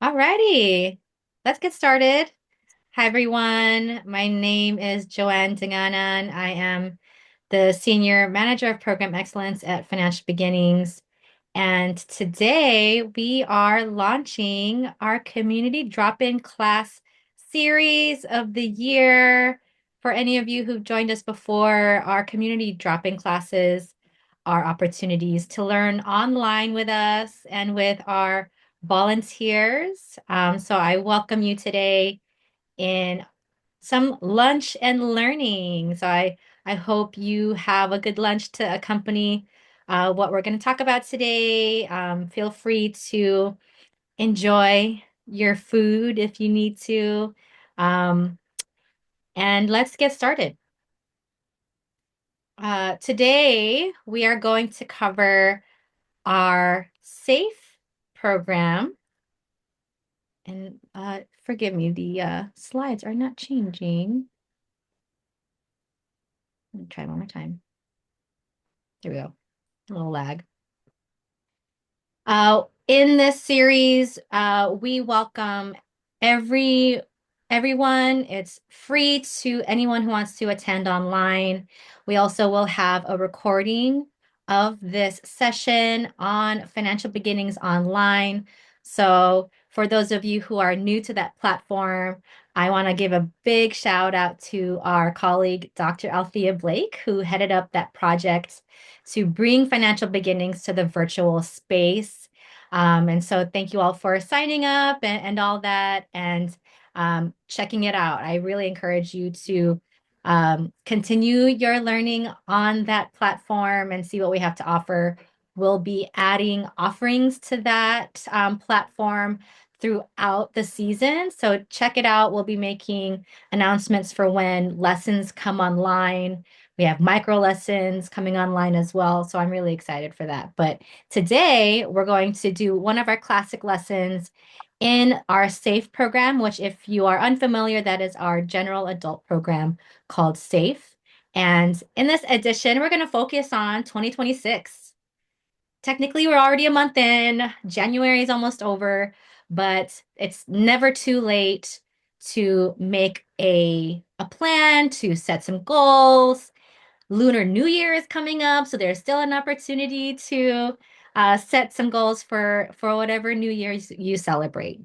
Alrighty, let's get started. Hi, everyone. My name is Joanne Dinganan. I am the Senior Manager of Program Excellence at Financial Beginnings. And today we are launching our Community Drop-In Class series of the year. For any of you who've joined us before, our Community Drop-In classes are opportunities to learn online with us and with our volunteers. So I welcome you today in some lunch and learning. So I hope you have a good lunch to accompany what we're going to talk about today. Feel free to enjoy your food if you need to. Um, and let's get started. Today, we are going to cover our SAFE program. And forgive me, the slides are not changing. Let me try one more time. There we go. A little lag. In this series, we welcome every everyone. It's free to anyone who wants to attend online. We also will have a recording of this session on Financial Beginnings Online. So for those of you who are new to that platform, I want to give a big shout out to our colleague, Dr. Althea Blake, who headed up that project to bring Financial Beginnings to the virtual space. And so thank you all for signing up and all that and checking it out. I really encourage you to continue your learning on that platform and see what we have to offer. We'll be adding offerings to that platform throughout the season. So check it out. We'll be making announcements for when lessons come online. We have micro lessons coming online as well. So I'm really excited for that. But today we're going to do one of our classic lessons in our SAFE program, which if you are unfamiliar, that is our general adult program called SAFE. And in this edition, we're going to focus on 2026. Technically, we're already a month in. January is almost over, but it's never too late to make a plan, to set some goals. Lunar New Year is coming up, so there's still an opportunity to set some goals for whatever New Year's you celebrate.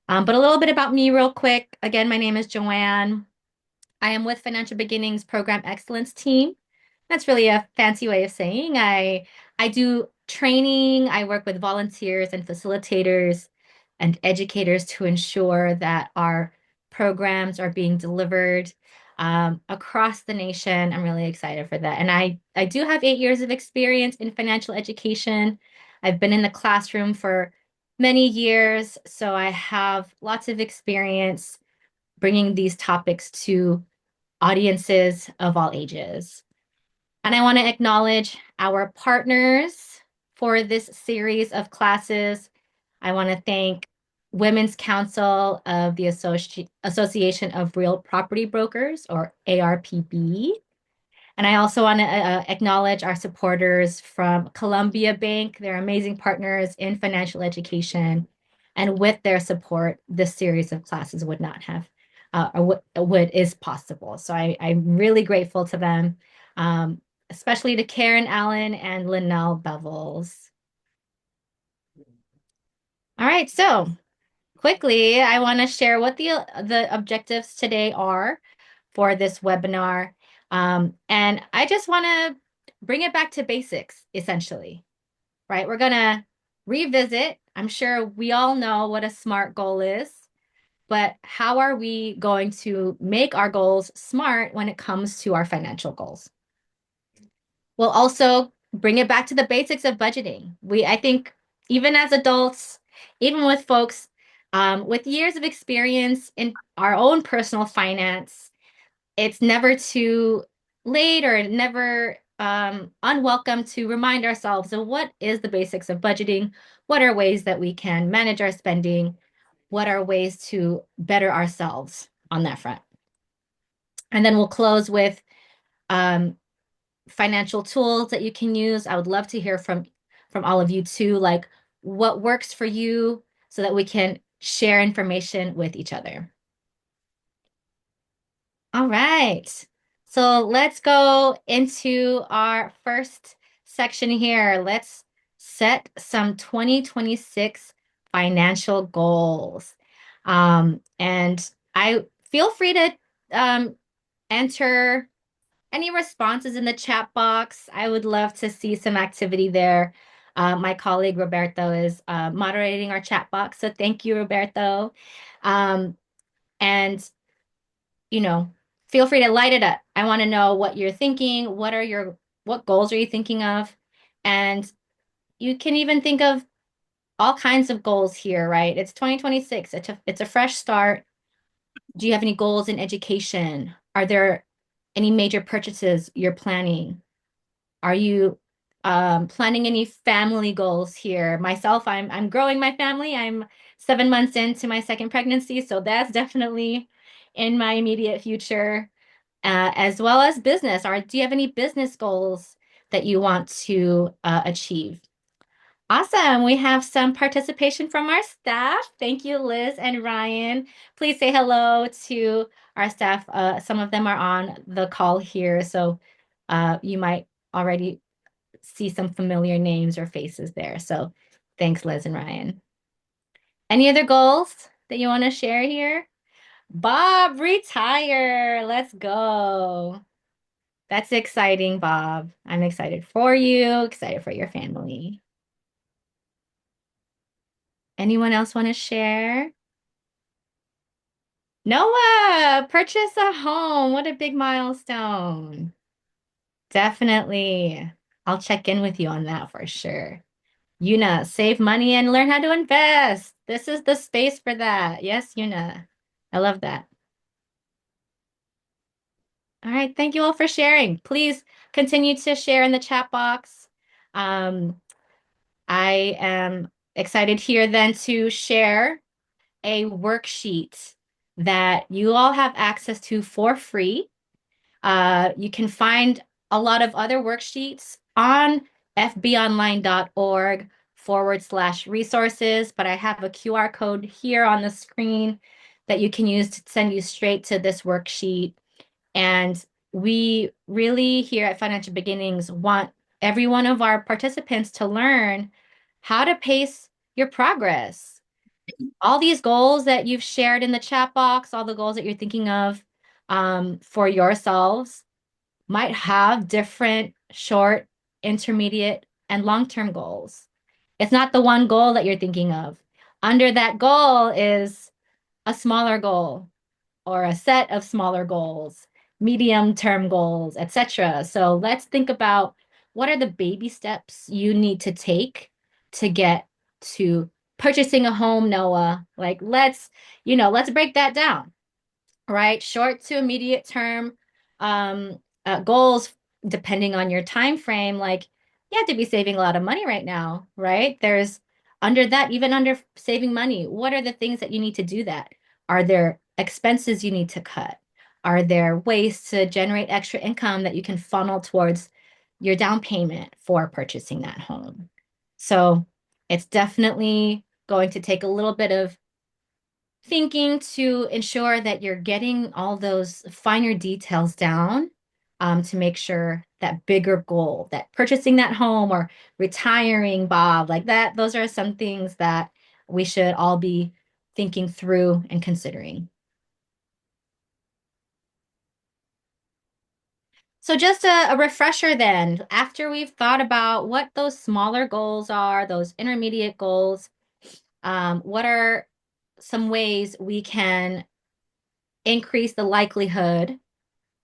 But a little bit about me, real quick. Again, my name is Joanne. I am with Financial Beginnings Program Excellence Team. That's really a fancy way of saying I do training. I work with volunteers and facilitators and educators to ensure that our programs are being delivered across the nation. I'm really excited for that. And I do have 8 years of experience in financial education. I've been in the classroom for many years, so I have lots of experience bringing these topics to audiences of all ages. And I want to acknowledge our partners for this series of classes. I want to thank Women's Council of the Association of Real Property Brokers, or ARPB. And I also want to acknowledge our supporters from Columbia Bank. They're amazing partners in financial education. And with their support, this series of classes would not have, or what is possible. So I'm really grateful to them, especially to Karen Allen and Linnell Bevels. All right, so quickly, I want to share what the objectives today are for this webinar. And I just want to bring it back to basics, essentially, right? We're going to revisit. I'm sure we all know what a SMART goal is, but how are we going to make our goals smart when it comes to our financial goals? We'll also bring it back to the basics of budgeting. I think, even as adults, even with folks with years of experience in our own personal finance, it's never too late or never unwelcome to remind ourselves of what is the basics of budgeting, what are ways that we can manage our spending, what are ways to better ourselves on that front. And then we'll close with um, financial tools that you can use. I would love to hear from all of you too, like what works for you so that we can share information with each other. All right. So let's go into our first section here. Let's set some 2026 financial goals. And I feel free to um, enter any responses in the chat box. I would love to see some activity there. My colleague Roberto is moderating our chat box, so thank you, Roberto. Um, and you know, feel free to light it up. I want to know what you're thinking. What goals are you thinking of? And you can even think of all kinds of goals here, right? It's 2026. It's a fresh start. Do you have any goals in education? Are there any major purchases you're planning? Are you planning any family goals here? Myself, I'm growing my family. I'm 7 months into my second pregnancy, so that's definitely in my immediate future, as well as business. Or do you have any business goals that you want to achieve? Awesome. We have some participation from our staff. Thank you, Liz and Ryan. Please say hello to our staff. Some of them are on the call here, so you might already see some familiar names or faces there. So thanks, Liz and Ryan. Any other goals that you want to share here? Bob, retire. Let's go. That's exciting, Bob. I'm excited for you, excited for your family. Anyone else want to share? Noah, purchase a home. What a big milestone. Definitely. I'll check in with you on that for sure. Yuna, save money and learn how to invest. This is the space for that. Yes, Yuna. I love that. All right. Thank you all for sharing. Please continue to share in the chat box. Um, I am excited here then to share a worksheet that you all have access to for free. You can find a lot of other worksheets on fbonline.org/resources, but I have a QR code here on the screen that you can use to send you straight to this worksheet. And we really here at Financial Beginnings want every one of our participants to learn how to pace your progress. All these goals that you've shared in the chat box, all the goals that you're thinking of for yourselves might have different short, intermediate, and long-term goals. It's not the one goal that you're thinking of. Under that goal is a smaller goal or a set of smaller goals, medium-term goals, etc. So let's think about what are the baby steps you need to take to get to purchasing a home, Noah. Like let's break that down, right? Short to immediate term goals, depending on your time frame, like you have to be saving a lot of money right now, right? There's under that, even under saving money, what are the things that you need to do that? Are there expenses you need to cut? Are there ways to generate extra income that you can funnel towards your down payment for purchasing that home? So it's definitely going to take a little bit of thinking to ensure that you're getting all those finer details down, to make sure that bigger goal, that purchasing that home or retiring, Bob, like that, those are some things that we should all be thinking through and considering. So just a refresher then, after we've thought about what those smaller goals are, those intermediate goals, what are some ways we can increase the likelihood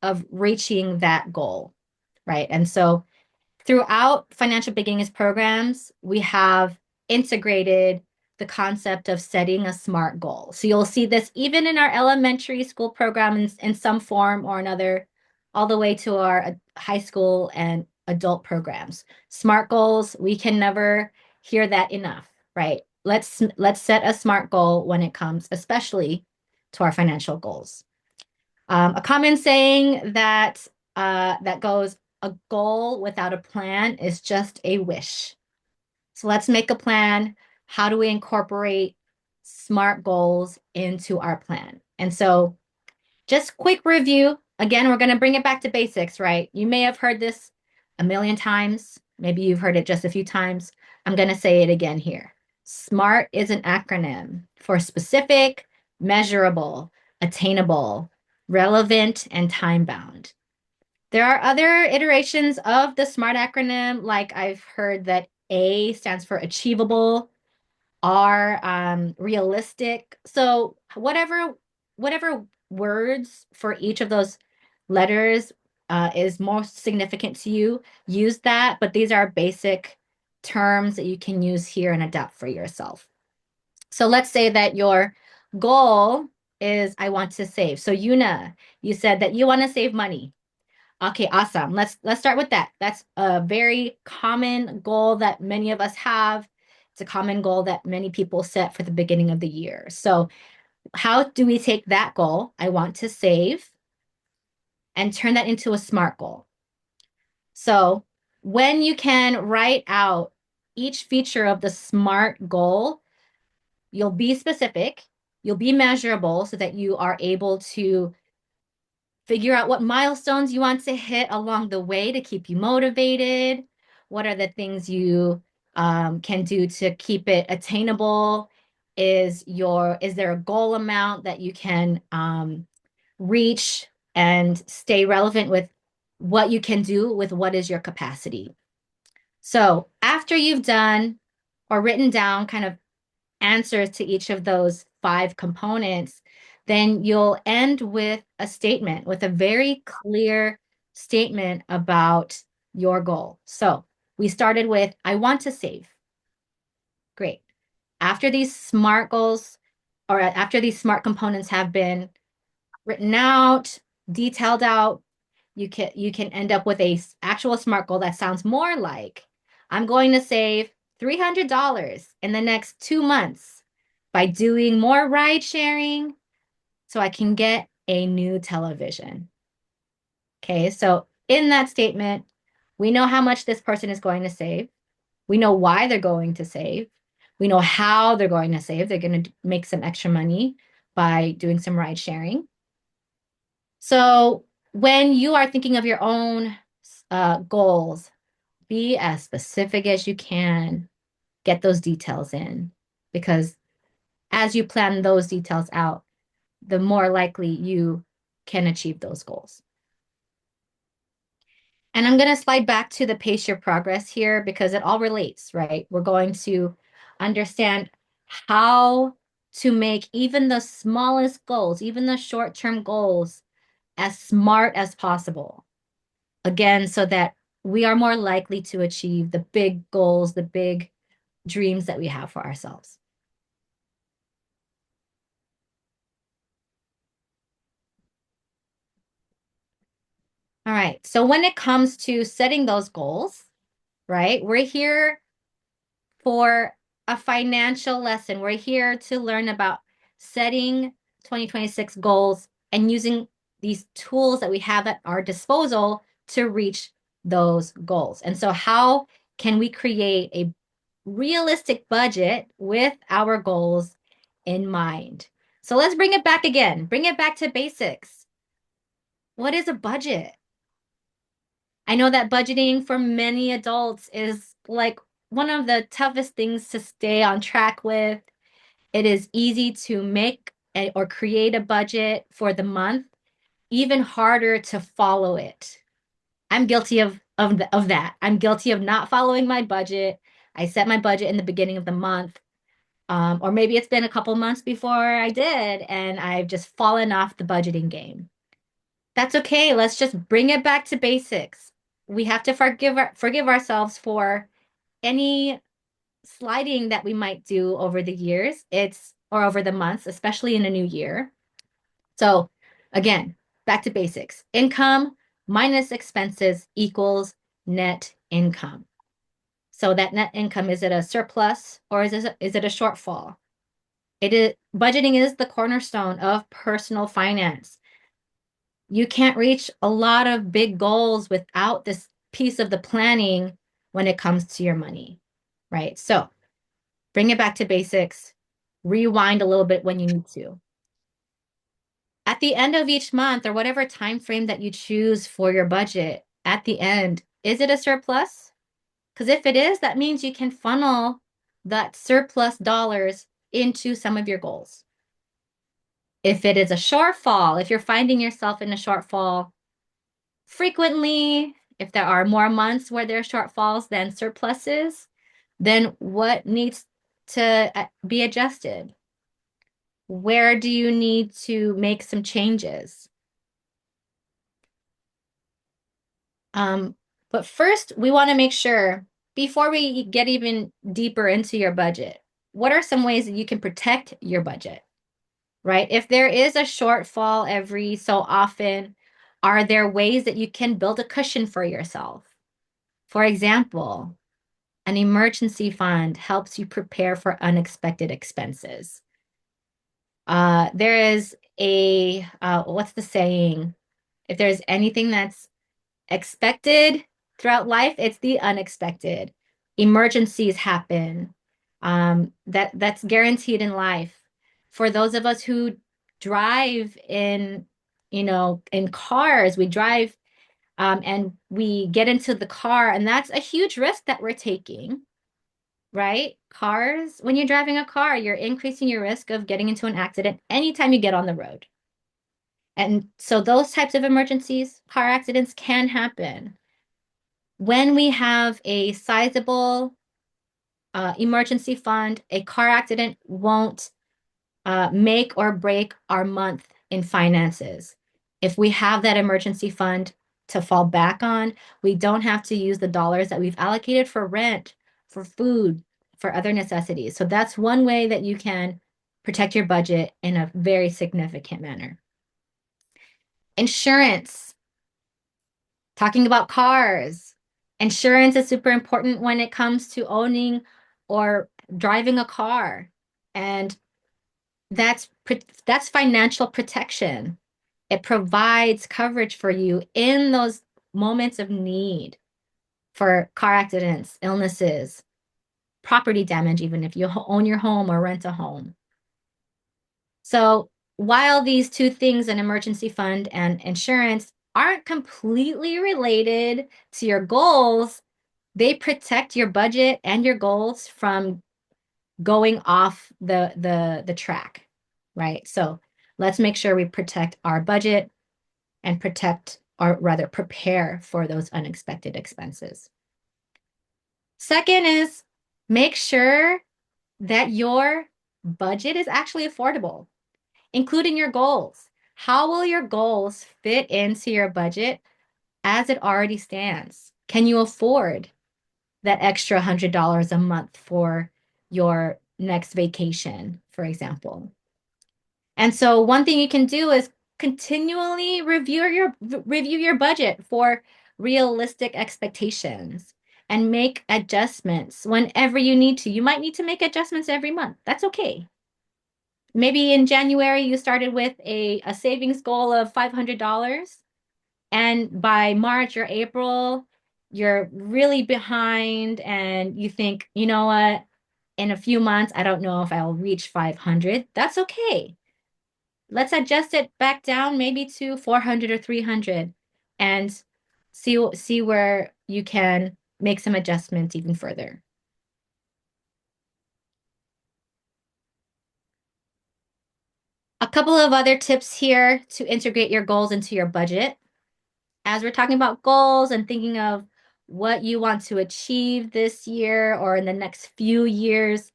of reaching that goal, right? And so throughout Financial Beginnings programs, we have integrated the concept of setting a SMART goal. So you'll see this even in our elementary school program in some form or another, all the way to our high school and adult programs. SMART goals, we can never hear that enough, right? Let's set a SMART goal when it comes, especially to our financial goals. A common saying that goes, a goal without a plan is just a wish. So let's make a plan. How do we incorporate SMART goals into our plan. And so just quick review. Again, we're going to bring it back to basics, right? You may have heard this a million times. Maybe you've heard it just a few times. I'm going to say it again here. SMART is an acronym for specific, measurable, attainable, relevant, and time bound. There are other iterations of the SMART acronym, like I've heard that A stands for achievable, R realistic. So whatever words for each of those letters is most significant to you, use that. But these are basic terms that you can use here and adapt for yourself. So let's say that your goal is I want to save. So Yuna, you said that you want to save money. Okay, awesome. Let's start with that. That's a very common goal that many of us have. It's a common goal that many people set for the beginning of the year. So, how do we take that goal, I want to save, and turn that into a SMART goal? So, when you can write out each feature of the SMART goal, you'll be specific, you'll be measurable so that you are able to figure out what milestones you want to hit along the way to keep you motivated. What are the things you can do to keep it attainable? Is there a goal amount that you can reach and stay relevant with what you can do with what is your capacity? So after you've done or written down kind of answers to each of those five components, then you'll end with a statement, with a very clear statement about your goal. So we started with, I want to save. Great. After these SMART goals, or after these SMART components have been written out, detailed out, you can end up with a actual SMART goal that sounds more like, I'm going to save $300 in the next 2 months by doing more ride sharing so I can get a new television. Okay, so in that statement, we know how much this person is going to save. We know why they're going to save. We know how they're going to save. They're going to make some extra money by doing some ride sharing. So when you are thinking of your own goals, be as specific as you can. Get those details in, because as you plan those details out, the more likely you can achieve those goals. And I'm going to slide back to the pace your progress here because it all relates, right? We're going to understand how to make even the smallest goals, even the short-term goals, as smart as possible. Again, so that we are more likely to achieve the big goals, the big dreams that we have for ourselves. All right. So when it comes to setting those goals, right, we're here for a financial lesson. We're here to learn about setting 2026 goals and using these tools that we have at our disposal to reach those goals. And so, how can we create a realistic budget with our goals in mind? So, let's bring it back again, bring it back to basics. What is a budget? I know that budgeting for many adults is like one of the toughest things to stay on track with. It is easy to make or create a budget for the month, even harder to follow it. I'm guilty of that. I'm guilty of not following my budget. I set my budget in the beginning of the month. Or maybe it's been a couple months before I did, and I've just fallen off the budgeting game. That's okay. Let's just bring it back to basics. We have to forgive ourselves for any sliding that we might do over the years. It's or over the months, especially in a new year. So again, back to basics. Income minus expenses equals net income. So that net income, is it a surplus or is it a shortfall? Budgeting is the cornerstone of personal finance. You can't reach a lot of big goals without this piece of the planning when it comes to your money, right? So bring it back to basics. rewind a little bit when you need to. At the end of each month or whatever time frame that you choose for your budget, at the end, is it a surplus? Because if it is, that means you can funnel that surplus dollars into some of your goals. If it is a shortfall, if you're finding yourself in a shortfall frequently, if there are more months where there are shortfalls than surpluses, then what needs to be adjusted? Where do you need to make some changes? Um, but first, we want to make sure before we get even deeper into your budget, what are some ways that you can protect your budget, right? If there is a shortfall every so often, are there ways that you can build a cushion for yourself? For example, an emergency fund helps you prepare for unexpected expenses. There is what's the saying? If there's anything that's expected throughout life, it's the unexpected. Emergencies happen. That's guaranteed in life. For those of us who drive in cars, we drive and we get into the car, and that's a huge risk that we're taking, right? Cars, when you're driving a car, you're increasing your risk of getting into an accident anytime you get on the road. And so those types of emergencies, car accidents can happen. When we have a sizable emergency fund, a car accident won't make or break our month in finances. If we have that emergency fund to fall back on, we don't have to use the dollars that we've allocated for rent, for food, for other necessities. So that's one way that you can protect your budget in a very significant manner. Insurance, talking about cars. Insurance is super important when it comes to owning or driving a car. And that's financial protection. It provides coverage for you in those moments of need for car accidents, illnesses, property damage, even if you own your home or rent a home. So while these two things, an emergency fund and insurance, aren't completely related to your goals, they protect your budget and your goals from going off the track, right? So let's make sure we protect our budget and protect, or rather prepare for those unexpected expenses. Second is make sure that your budget is actually affordable, including your goals. How will your goals fit into your budget as it already stands? Can you afford that extra $100 a month for your next vacation, for example? And so one thing you can do is continually review your budget for realistic expectations and make adjustments whenever you need to. You might need to make adjustments every month. That's okay. Maybe in January you started with a savings goal of $500, and by March or April you're really behind and you think, you know what, in a few months I don't know if I'll reach 500. That's okay. Let's adjust it back down maybe to 400 or 300 and see where you can make some adjustments even further. A couple of other tips here to integrate your goals into your budget. As we're talking about goals and thinking of what you want to achieve this year or in the next few years,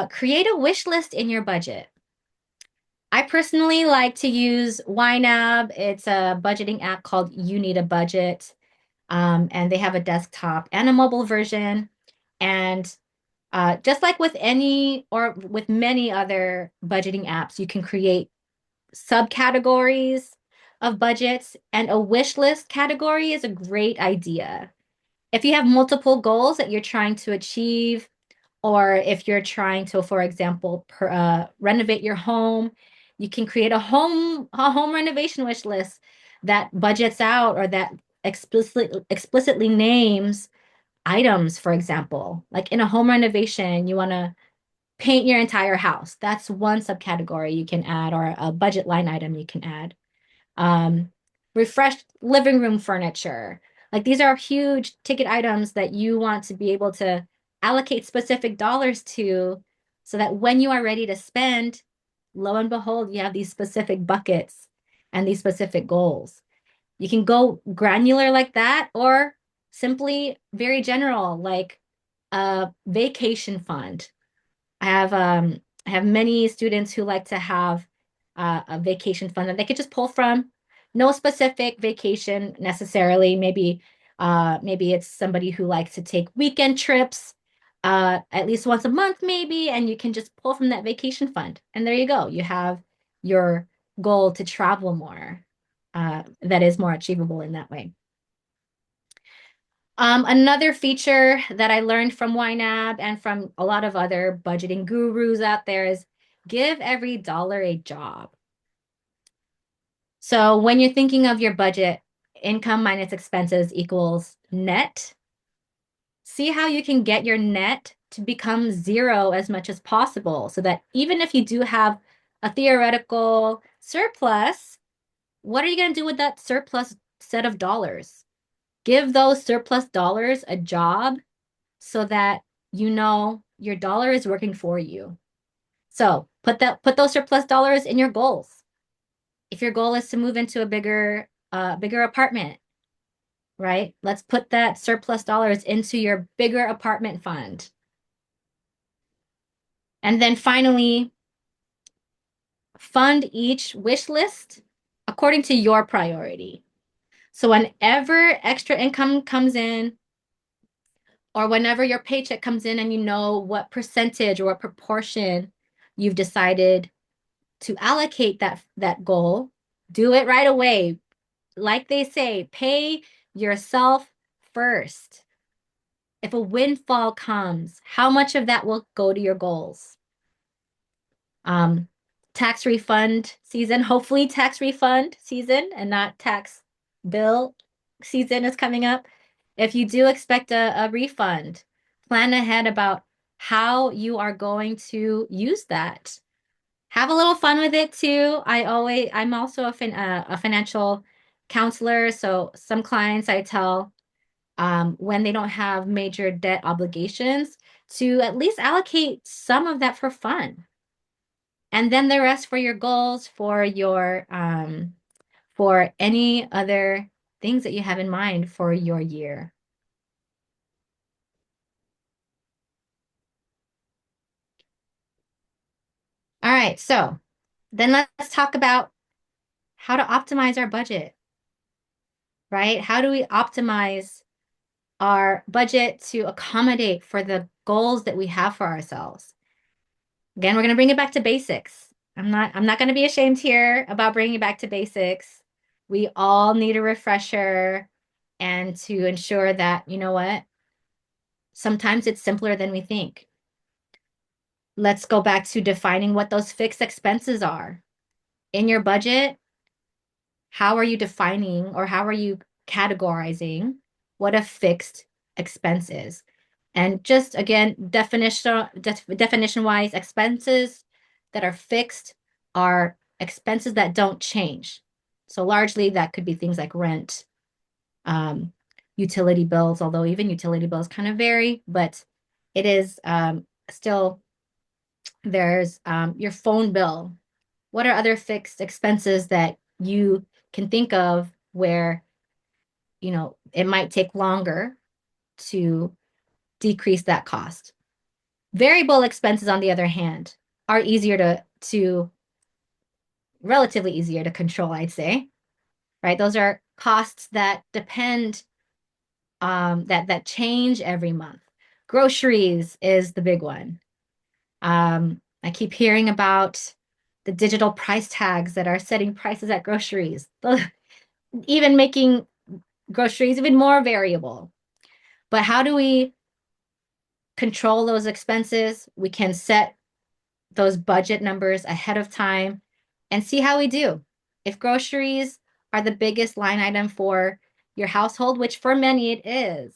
create a wish list in your budget. I personally like to use YNAB. It's a budgeting app called You Need a Budget. And they have a desktop and a mobile version. And just like with any or with many other budgeting apps, you can create subcategories of budgets, and a wish list category is a great idea. If you have multiple goals that you're trying to achieve, or if you're trying to, for example, renovate your home, you can create a home renovation wish list that budgets out or that explicitly names items, for example. Like in a home renovation, you want to paint your entire house. That's one subcategory you can add, or a budget line item you can add. Um, Refreshed living room furniture. Like these are huge ticket items that you want to be able to allocate specific dollars to so that when you are ready to spend, lo and behold, you have these specific buckets and these specific goals. You can go granular like that, or simply very general, like a vacation fund. I have many students who like to have a vacation fund that they could just pull from. No specific vacation necessarily. Maybe it's somebody who likes to take weekend trips at least once a month, maybe, and you can just pull from that vacation fund. And there you go. You have your goal to travel more. That is more achievable in that way. Another feature that I learned from YNAB and from a lot of other budgeting gurus out there is give every dollar a job. So when you're thinking of your budget, income minus expenses equals net. See how you can get your net to become zero as much as possible so that even if you do have a theoretical surplus, what are you going to do with that surplus set of dollars? Give those surplus dollars a job so that you know your dollar is working for you. So put those surplus dollars in your goals. If your goal is to move into a bigger apartment, right? Let's put that surplus dollars into your bigger apartment fund. And then finally, fund each wish list according to your priority. So whenever extra income comes in, or whenever your paycheck comes in and you know what percentage or what proportion you've decided to allocate that goal, do it right away. Like they say, pay yourself first. If a windfall comes, how much of that will go to your goals? Um, Tax refund season, hopefully tax refund season and not tax bill season is coming up. If you do expect a refund, plan ahead about how you are going to use that. Have a little fun with it too. I'm also a financial counselor. So some clients I tell when they don't have major debt obligations to at least allocate some of that for fun. And then the rest for your goals, for any other things that you have in mind for your year. All right, so then let's talk about how to optimize our budget, right? How do we optimize our budget to accommodate for the goals that we have for ourselves? Again, we're going to bring it back to basics. I'm not going to be ashamed here about bringing it back to basics. We all need a refresher and to ensure that, you know what? Sometimes it's simpler than we think. Let's go back to defining what those fixed expenses are. In your budget, how are you defining or how are you categorizing what a fixed expense is? And just again, definition wise, expenses that are fixed are expenses that don't change. So largely that could be things like rent, um, utility bills, although even utility bills kind of vary, but it is still there's your phone bill. What are other fixed expenses that you can think of where, it might take longer to decrease that cost? Variable expenses, on the other hand, are relatively easier to control, I'd say, right? Those are costs that depend, that change every month. Groceries is the big one. I keep hearing about the digital price tags that are setting prices at groceries, even making groceries even more variable. But how do we control those expenses? We can set those budget numbers ahead of time and see how we do. If groceries are the biggest line item for your household, which for many it is,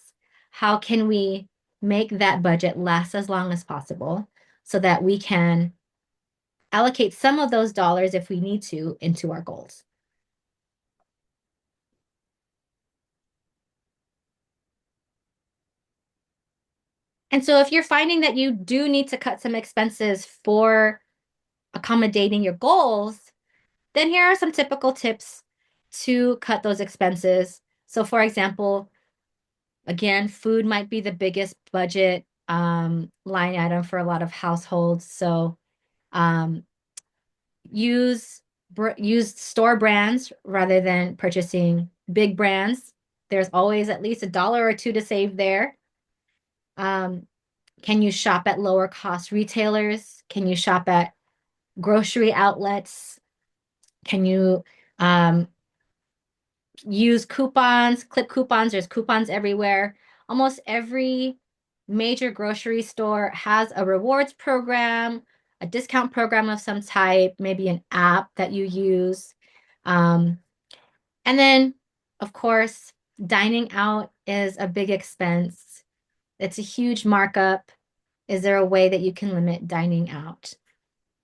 how can we make that budget last as long as possible? so that we can allocate some of those dollars if we need to into our goals. And so if you're finding that you do need to cut some expenses for accommodating your goals, then here are some typical tips to cut those expenses. So for example, again, food might be the biggest budget line item for a lot of households. So um, use use store brands rather than purchasing big brands. There's always at least $1 or $2 to save there. Um, can you shop at lower cost retailers? Can you shop at grocery outlets? Can you um, use coupons, clip coupons? There's coupons everywhere. Almost every major grocery store has a rewards program, a discount program of some type, maybe an app that you use. Um, and then, of course, dining out is a big expense. It's a huge markup. Is there a way that you can limit dining out?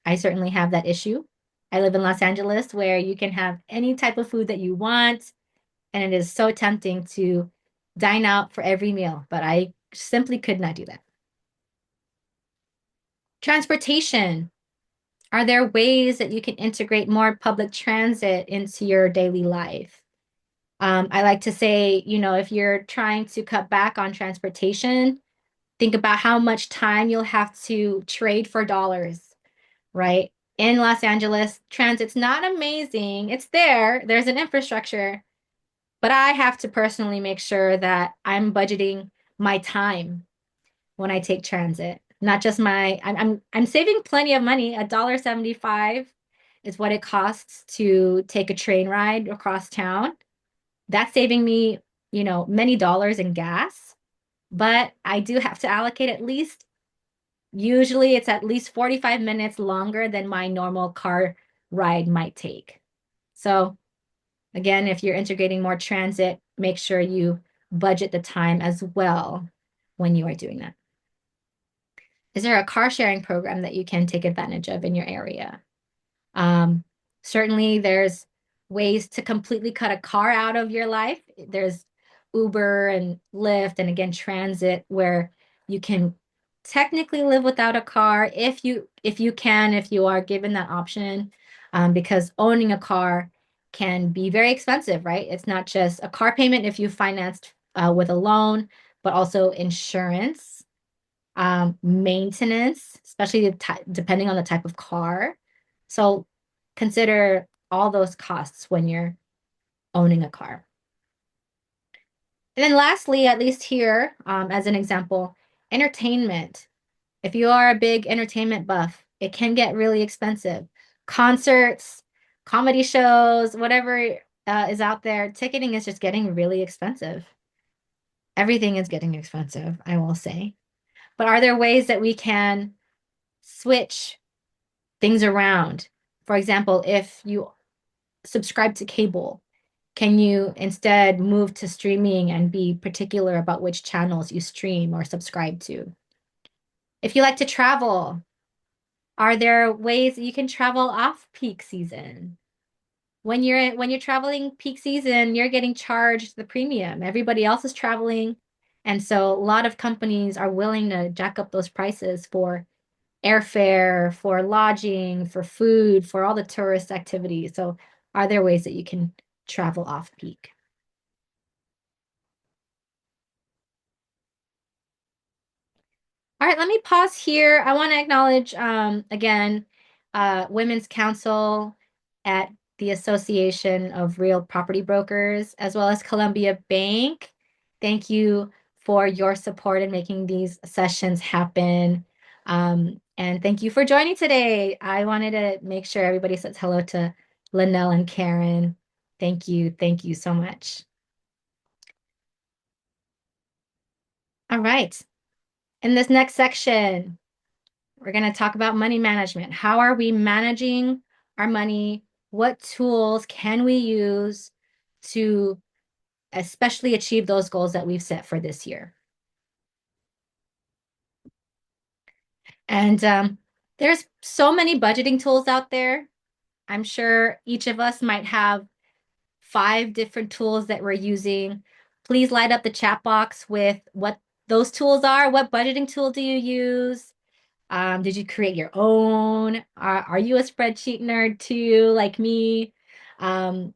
I certainly have that issue. I live in Los Angeles where you can have any type of food that you want, and it is so tempting to dine out for every meal, but I simply could not do that. Transportation. Are there ways that you can integrate more public transit into your daily life? I like to say, if you're trying to cut back on transportation, think about how much time you'll have to trade for dollars, right? In Los Angeles, transit's not amazing. It's there, there's an infrastructure, but I have to personally make sure that I'm budgeting my time when I take transit, not just I'm saving plenty of money. $1.75 is what it costs to take a train ride across town. That's saving me, many dollars in gas, but I do have to allocate usually it's at least 45 minutes longer than my normal car ride might take. So again, if you're integrating more transit, make sure you budget the time as well when you are doing that. Is there a car sharing program that you can take advantage of in your area? Um, Certainly, there's ways to completely cut a car out of your life. There's Uber and Lyft, and again, transit, where you can technically live without a car if you are given that option, because owning a car can be very expensive, right? It's not just a car payment if you financed with a loan, but also insurance, maintenance, especially depending on the type of car. So consider all those costs when you're owning a car. And then lastly, at least here, as an example, entertainment. If you are a big entertainment buff, it can get really expensive. Concerts, comedy shows, whatever is out there, ticketing is just getting really expensive. Everything is getting expensive, I will say. But are there ways that we can switch things around? For example, if you subscribe to cable, can you instead move to streaming and be particular about which channels you stream or subscribe to? If you like to travel, are there ways that you can travel off peak season? When you're traveling peak season, you're getting charged the premium. Everybody else is traveling, and so a lot of companies are willing to jack up those prices for airfare, for lodging, for food, for all the tourist activities. So are there ways that you can travel off peak? All right, let me pause here. I want to acknowledge again Women's Council at the Association of Real Property Brokers, as well as Columbia Bank. Thank you for your support in making these sessions happen. And thank you for joining today. I wanted to make sure everybody says hello to Linnell and Karen. Thank you. Thank you so much. All right. In this next section, we're going to talk about money management. How are we managing our money? What tools can we use to especially achieve those goals that we've set for this year? And there's so many budgeting tools out there. I'm sure each of us might have 5 different tools that we're using. Please light up the chat box with what those tools are. What budgeting tool do you use? Did you create your own? Are you a spreadsheet nerd too, like me? Um,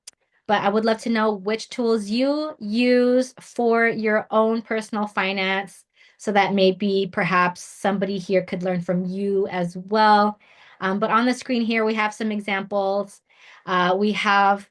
but I would love to know which tools you use for your own personal finance so that maybe perhaps somebody here could learn from you as well. But on the screen here, we have some examples. We have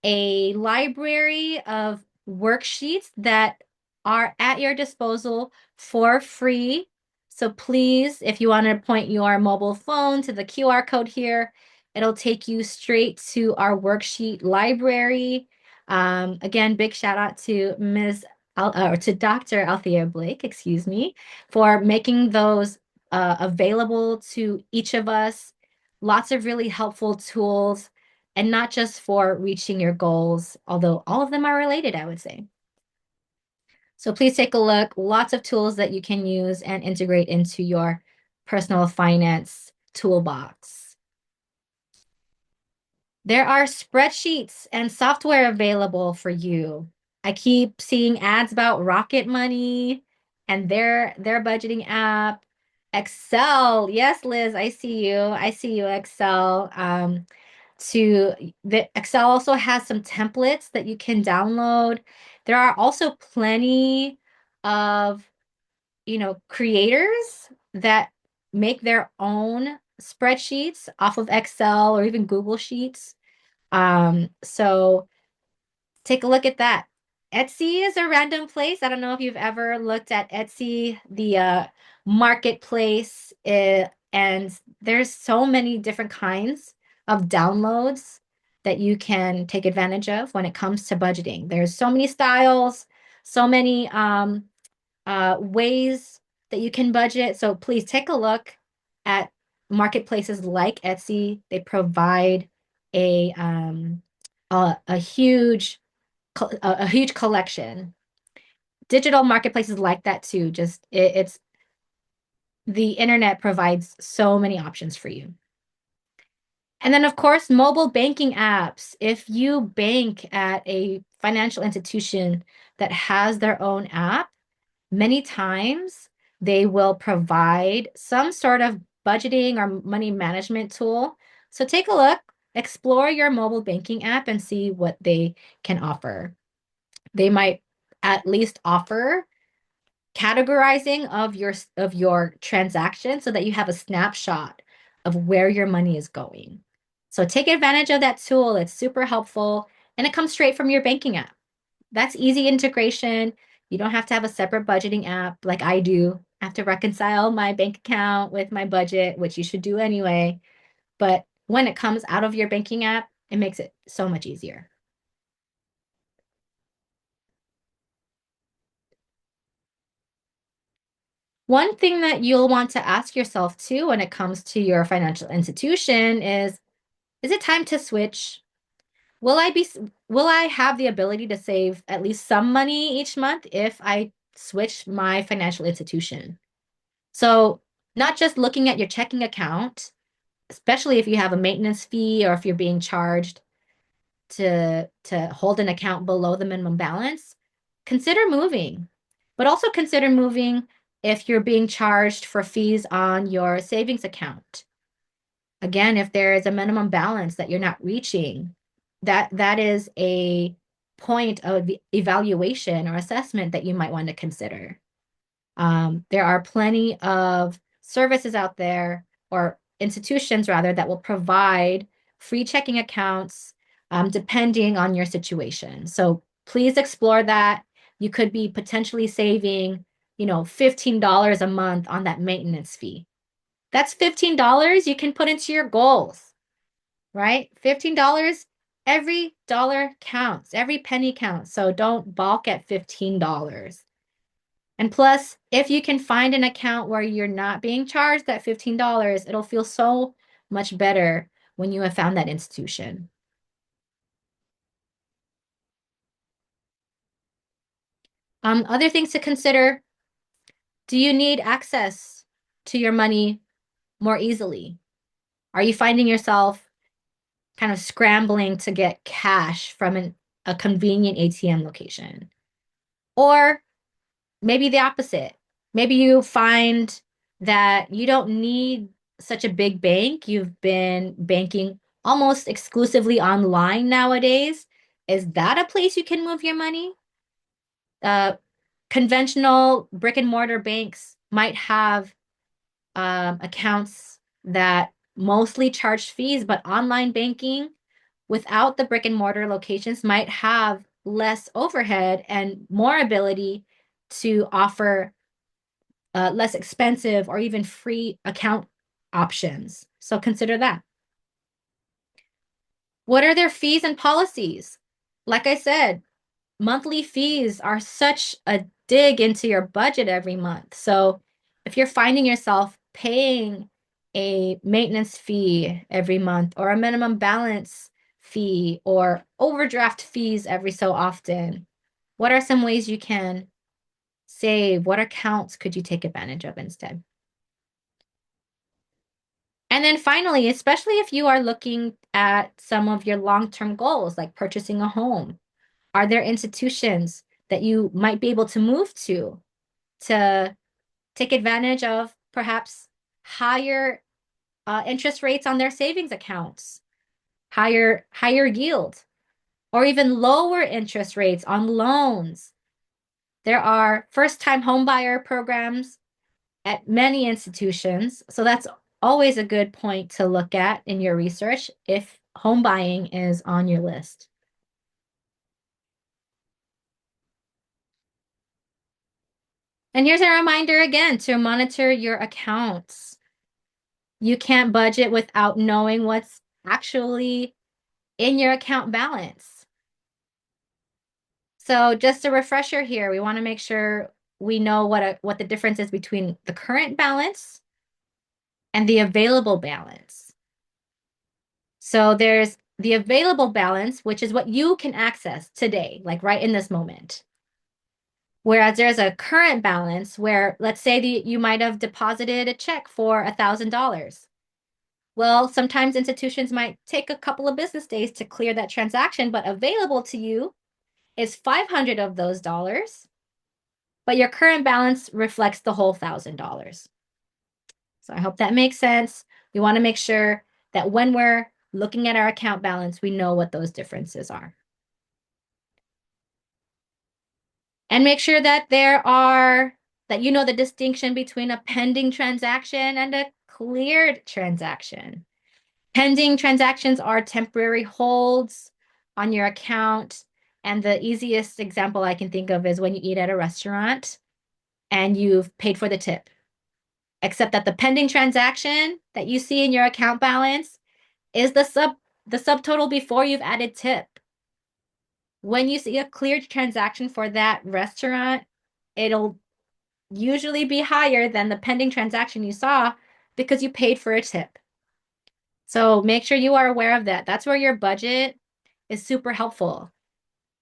a library of worksheets that are at your disposal for free. So please, if you want to point your mobile phone to the QR code here, it'll take you straight to our worksheet library. Again, big shout out to or to Dr. Althea Blake, excuse me, for making those available to each of us. Lots of really helpful tools and not just for reaching your goals, although all of them are related, I would say. So please take a look. Lots of tools that you can use and integrate into your personal finance toolbox. There are spreadsheets and software available for you. I keep seeing ads about Rocket Money and their budgeting app. Excel. Yes, Liz, I see you. I see you, Excel. To the Excel also has some templates that you can download. There are also plenty of, creators that make their own spreadsheets off of Excel or even Google Sheets. So take a look at that. Etsy is a random place. I don't know if you've ever looked at Etsy, the marketplace, and there's so many different kinds of downloads that you can take advantage of when it comes to budgeting. There's so many styles, so many ways that you can budget. So please take a look at marketplaces like Etsy. They provide a um, a huge a huge collection. Digital marketplaces like that too. Just it's the internet provides so many options for you. And then, of course, mobile banking apps. If you bank at a financial institution that has their own app, many times they will provide some sort of budgeting or money management tool. So take a look, explore your mobile banking app and see what they can offer. They might at least offer categorizing of your transaction so that you have a snapshot of where your money is going. So take advantage of that tool. It's super helpful and it comes straight from your banking app. That's easy integration. You don't have to have a separate budgeting app like I do. I have to reconcile my bank account with my budget, which you should do anyway. But when it comes out of your banking app, it makes it so much easier. One thing that you'll want to ask yourself too when it comes to your financial institution is it time to switch? Will I be will I have the ability to save at least some money each month if I switch my financial institution? So, not just looking at your checking account, especially if you have a maintenance fee or if you're being charged to hold an account below the minimum balance, consider moving. But also consider moving if you're being charged for fees on your savings account. Again, if there is a minimum balance that you're not reaching, that is a point of evaluation or assessment that you might want to consider. There are plenty of services out there, or institutions rather, that will provide free checking accounts depending on your situation. So please explore that. You could be potentially saving, $15 a month on that maintenance fee. That's $15 you can put into your goals, right? $15, every dollar counts, every penny counts. So don't balk at $15. And plus, if you can find an account where you're not being charged that $15, it'll feel so much better when you have found that institution. Other things to consider, do you need access to your money more easily? Are you finding yourself kind of scrambling to get cash from a convenient ATM location? Or maybe the opposite. Maybe you find that you don't need such a big bank. You've been banking almost exclusively online nowadays. Is that a place you can move your money? Uh, Conventional brick and mortar banks might have accounts that mostly charge fees, but online banking without the brick and mortar locations might have less overhead and more ability to offer less expensive or even free account options. So consider that. What are their fees and policies? Like I said, monthly fees are such a dig into your budget every month. So if you're finding yourself paying a maintenance fee every month or a minimum balance fee or overdraft fees every so often, what are some ways you can save? What accounts could you take advantage of instead? And then finally, especially if you are looking at some of your long-term goals, like purchasing a home, are there institutions that you might be able to move to take advantage of perhaps higher interest rates on their savings accounts, higher yield, or even lower interest rates on loans? There are first-time homebuyer programs at many institutions, so that's always a good point to look at in your research if home buying is on your list. And here's a reminder again to monitor your accounts. You can't budget without knowing what's actually in your account balance. So just a refresher here, we want to make sure we know what the difference is between the current balance and the available balance. So there's the available balance, which is what you can access today, like right in this moment. Whereas there's a current balance where, let's say you might have deposited a check for $1,000. Well, sometimes institutions might take a couple of business days to clear that transaction, but available to you is 500 of those dollars, but your current balance reflects the whole $1,000. So I hope that makes sense. We want to make sure that when we're looking at our account balance, we know what those differences are. And make sure that that you know the distinction between a pending transaction and a cleared transaction. Pending transactions are temporary holds on your account. And the easiest example I can think of is when you eat at a restaurant and you've paid for the tip. Except that the pending transaction that you see in your account balance is the subtotal before you've added tip. When you see a cleared transaction for that restaurant, it'll usually be higher than the pending transaction you saw because you paid for a tip. So make sure you are aware of that. That's where your budget is super helpful.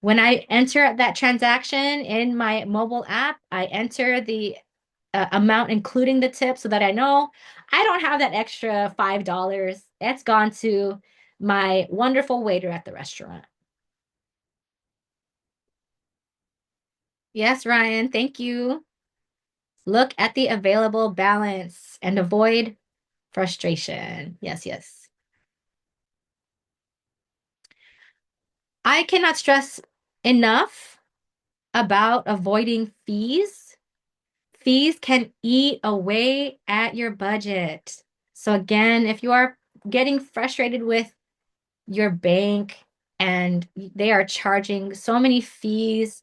When I enter that transaction in my mobile app, I enter the amount including the tip so that I know I don't have that extra $5. It's gone to my wonderful waiter at the restaurant. Yes, Ryan, thank you. Look at the available balance and avoid frustration. Yes, yes. I cannot stress enough about avoiding fees. Fees can eat away at your budget. So again, if you are getting frustrated with your bank and they are charging so many fees,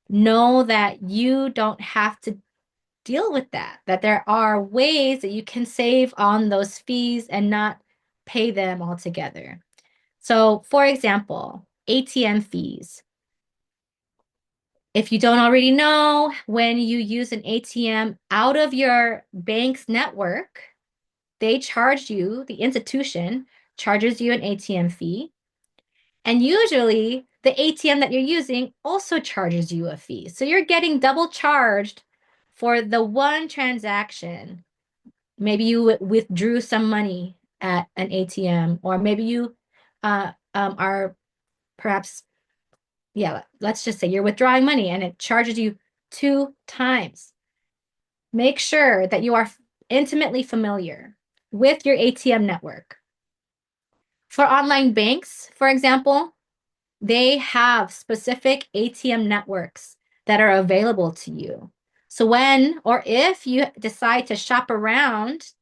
know that you don't have to deal with that there are ways that you can save on those fees and not pay them altogether. So, for example, ATM fees. If you don't already know, when you use an ATM out of your bank's network, they charge you, the institution charges you an ATM fee. And usually the ATM that you're using also charges you a fee. So you're getting double charged for the one transaction Maybe you withdrew some money at an ATM, or maybe you are perhaps, yeah, let's just say you're withdrawing money and it charges you 2 times. Make sure that you are intimately familiar with your ATM network. For online banks, for example, they have specific ATM networks that are available to you. So when or if you decide to shop around,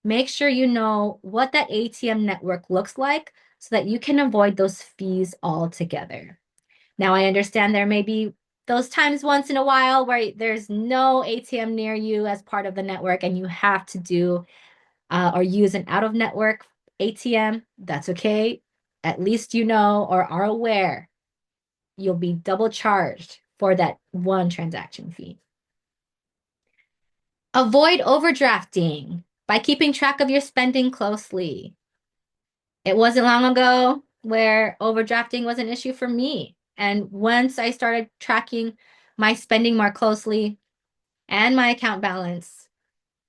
make sure you know what that ATM network looks like so that you can avoid those fees altogether. Now, I understand there may be those times once in a while where there's no ATM near you as part of the network and you have to do or use an out of network ATM. That's okay. At least you know or are aware you'll be double charged for that one transaction fee. Avoid overdrafting by keeping track of your spending closely. It wasn't long ago where overdrafting was an issue for me. And once I started tracking my spending more closely and my account balance,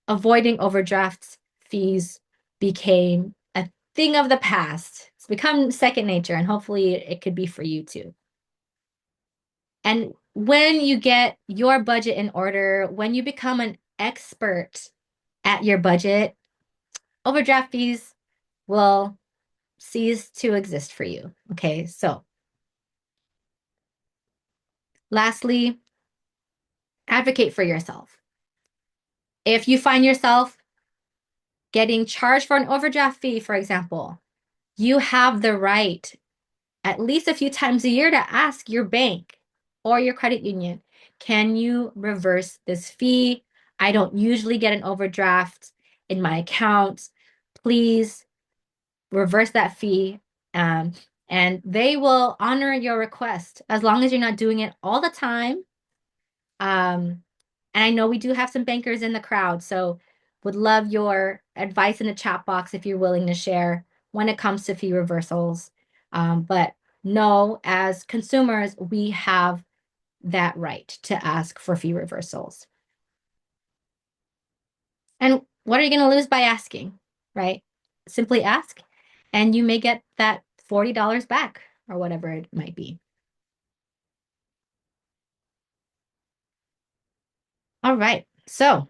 avoiding overdraft fees became a thing of the past. It's become second nature, and hopefully it could be for you too. And when you get your budget in order, when you become an expert at your budget, overdraft fees will cease to exist for you. Okay, so lastly, advocate for yourself. If you find yourself getting charged for an overdraft fee, for example, you have the right at least a few times a year to ask your bank or your credit union, can you reverse this fee? I don't usually get an overdraft in my account. Please reverse that fee. Um, and they will honor your request as long as you're not doing it all the time. And I know we do have some bankers in the crowd, so would love your advice in the chat box if you're willing to share when it comes to fee reversals. But no, as consumers, we have that right to ask for fee reversals. And what are you going to lose by asking, right? Simply ask, and you may get that $40 back or whatever it might be. All right, so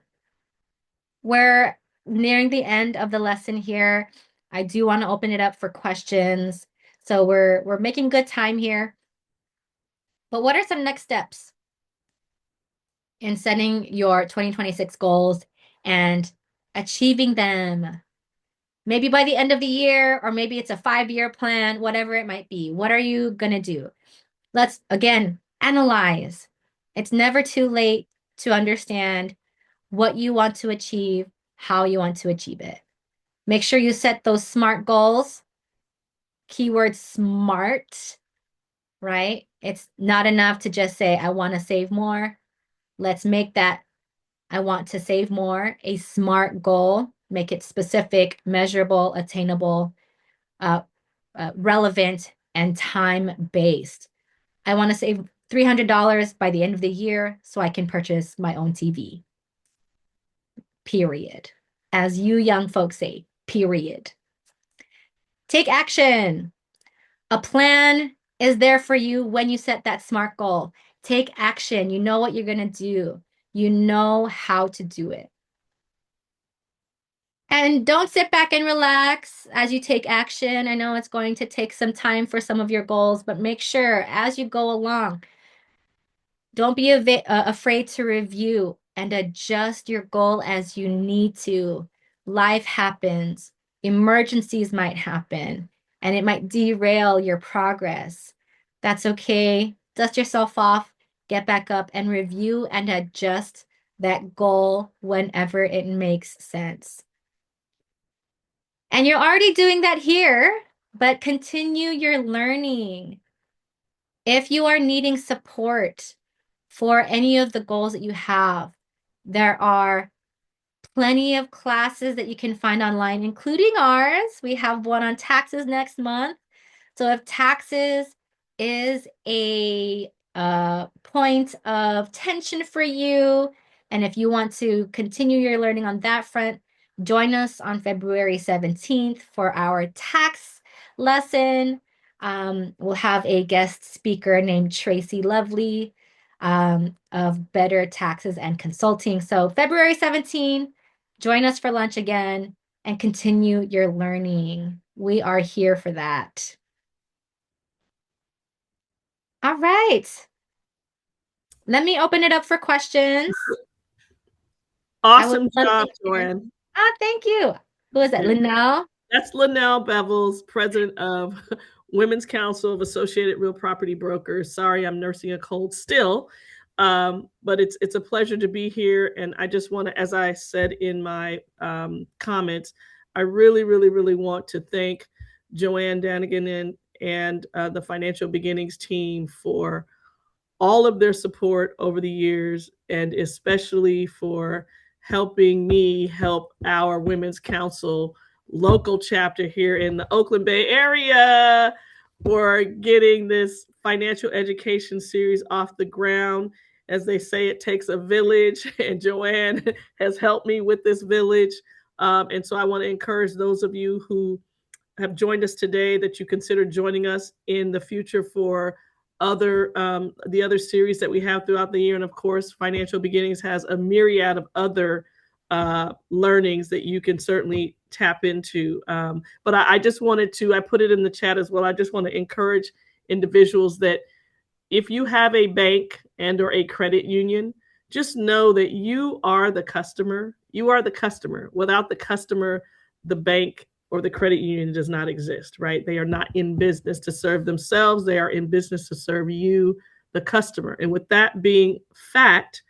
we're nearing the end of the lesson here. I do want to open it up for questions. So we're making good time here. But what are some next steps in setting your 2026 goals and achieving them? Maybe by the end of the year, or maybe it's a 5-year plan, whatever it might be. What are you going to do? Let's again analyze. It's never too late to understand what you want to achieve, how you want to achieve it. Make sure you set those SMART goals. Keyword SMART, right? It's not enough to just say, I want to save more. Let's make that I want to save more a SMART goal. Make it specific, measurable, attainable, uh, relevant, and time-based. I want to save $300 by the end of the year so I can purchase my own TV. Period. As you young folks say, period. Take action. A plan is there for you when you set that SMART goal. Take action. You know what you're going to do. You know how to do it. And don't sit back and relax as you take action. I know it's going to take some time for some of your goals, but make sure as you go along, don't be afraid to review and adjust your goal as you need to. Life happens, emergencies might happen, and it might derail your progress. That's okay. Dust yourself off, get back up, and review and adjust that goal whenever it makes sense. And you're already doing that here, but continue your learning. If you are needing support for any of the goals that you have, there are plenty of classes that you can find online, including ours. We have one on taxes next month. So if taxes is a point of tension for you, and if you want to continue your learning on that front, Join us on February 17th for our tax lesson. We'll have a guest speaker named Tracy Lovely of Better Taxes and Consulting. So February 17th, join us for lunch again and continue your learning. We are here for that. All right. Let me open it up for questions. I would Awesome love job, to hear. Joanne. Thank you. Who is that? Linnell? That's Linnell Bevels, president of Women's Council of Associated Real Property Brokers. Sorry, I'm nursing a cold still, but it's a pleasure to be here. And I just want to, as I said in my comments, I really, really, really want to thank Joanne Danigan and the Financial Beginnings team for all of their support over the years, and especially for helping me help our Women's Council local chapter here in the Oakland Bay area for getting this financial education series off the ground. As they say, it takes a village, and Joanne has helped me with this village. And so I want to encourage those of you who have joined us today that you consider joining us in the future for the other series that we have throughout the year. And of course, Financial Beginnings has a myriad of other learnings that you can certainly tap into. But I just wanted to, I put it in the chat as well. I just want to encourage individuals that if you have a bank and or a credit union, just know that you are the customer. You are the customer. Without the customer, the bank or the credit union does not exist, right? They are not in business to serve themselves. They are in business to serve you, the customer. And with that being fact,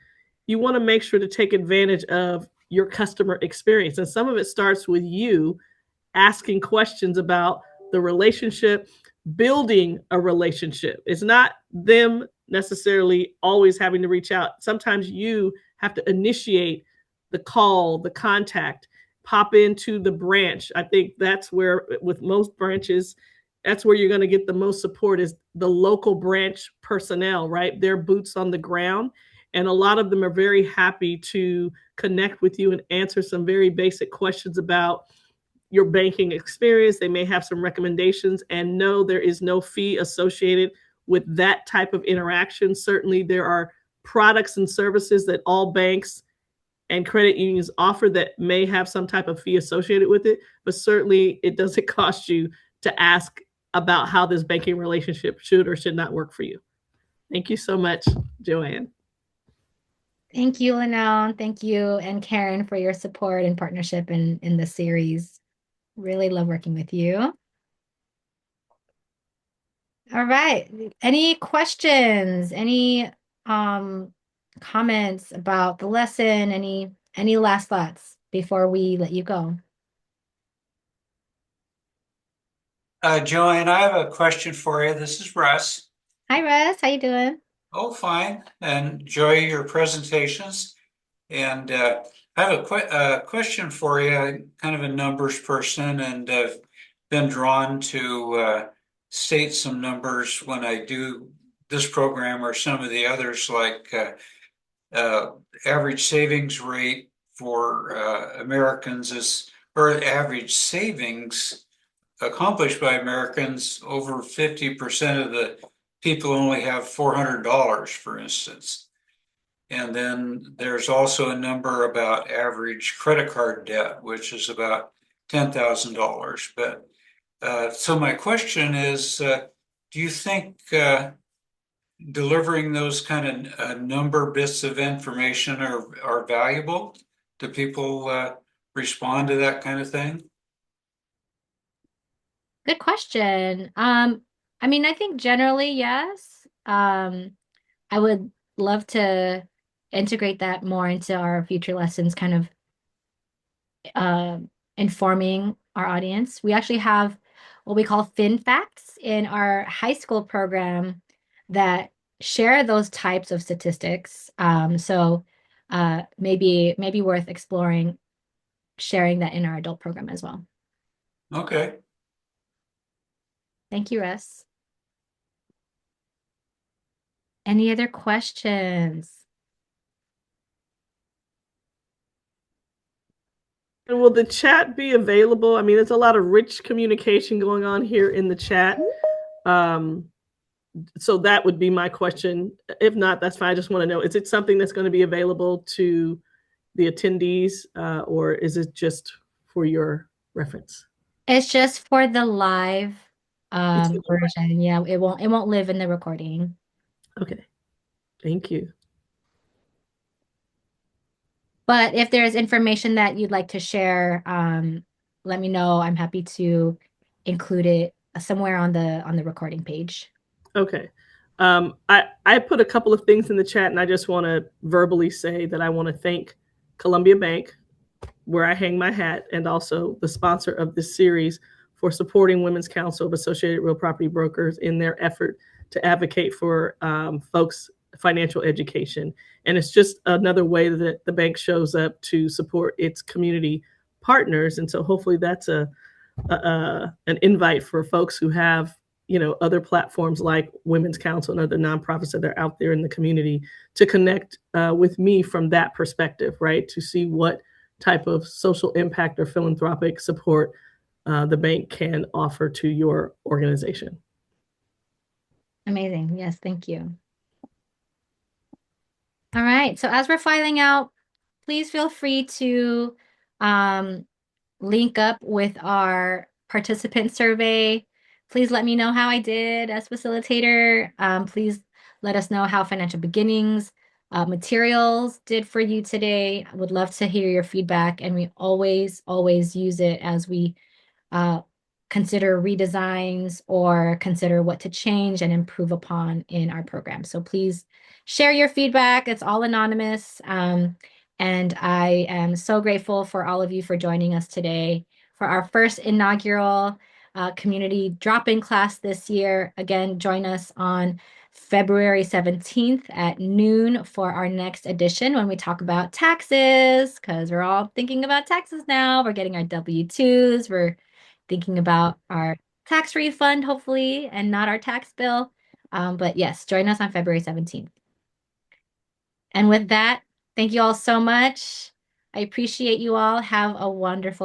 you want to make sure to take advantage of your customer experience. And some of it starts with you asking questions about the relationship, building a relationship. It's not them necessarily always having to reach out. Sometimes you have to initiate the call, the contact, pop into the branch. I think that's where, with most branches, that's where you're going to get the most support is the local branch personnel, right? Their boots on the ground. And a lot of them are very happy to connect with you and answer some very basic questions about your banking experience. They may have some recommendations, and no, there is no fee associated with that type of interaction. Certainly, there are products and services that all banks and credit unions offer that may have some type of fee associated with it, but certainly it doesn't cost you to ask about how this banking relationship should or should not work for you. Thank you so much, Joanne. Thank you, Linnell. Thank you and Karen for your support and partnership in the series. Really love working with you. All right. Any questions? Any comments about the lesson? Any last thoughts before we let you go? Joanne, I have a question for you. This is Russ. Hi, Russ. How you doing? Oh, fine. Enjoy your presentations. And I have a question for you. I'm kind of a numbers person, and I've been drawn to state some numbers when I do this program or some of the others, like average savings rate for Americans is, or average savings accomplished by Americans. Over 50% of the people only have $400, for instance. And then there's also a number about average credit card debt, which is about $10,000. But so my question is, do you think delivering those kind of number bits of information are valuable? Do people respond to that kind of thing? Good question. I mean, I think generally, yes. I would love to integrate that more into our future lessons, kind of uh, informing our audience. We actually have what we call Fin Facts in our high school program that share those types of statistics. So maybe worth exploring sharing that in our adult program as well. Okay. Thank you, Russ. Any other questions? And will the chat be available? I mean, there's a lot of rich communication going on here in the chat. So that would be my question. If not, that's fine. I just want to know, is it something that's going to be available to the attendees, or is it just for your reference? It's just for the live version. Yeah, it won't live in the recording. Okay. Thank you. But if there's information that you'd like to share, let me know. I'm happy to include it somewhere on the recording page. Okay. I put a couple of things in the chat, and I just want to verbally say that I want to thank Columbia Bank, where I hang my hat, and also the sponsor of this series, for supporting Women's Council of Associated Real Property Brokers in their effort to advocate for folks' financial education. And it's just another way that the bank shows up to support its community partners. And so hopefully that's an invite for folks who have, you know, other platforms like Women's Council and other nonprofits that are out there in the community to connect with me from that perspective, right? To see what type of social impact or philanthropic support the bank can offer to your organization. Amazing. Yes, thank you. All right. So as we're filing out, please feel free to link up with our participant survey. Please let me know how I did as facilitator. Please let us know how Financial Beginnings materials did for you today. I would love to hear your feedback, and we always use it as we consider redesigns or consider what to change and improve upon in our program. So please share your feedback. It's all anonymous. And I am so grateful for all of you for joining us today for our first inaugural community drop-in class this year. Again, join us on February 17th at noon for our next edition when we talk about taxes, because we're all thinking about taxes now. We're getting our W-2s. We're thinking about our tax refund, hopefully, and not our tax bill. But yes, join us on February 17th. And with that, thank you all so much. I appreciate you all. Have a wonderful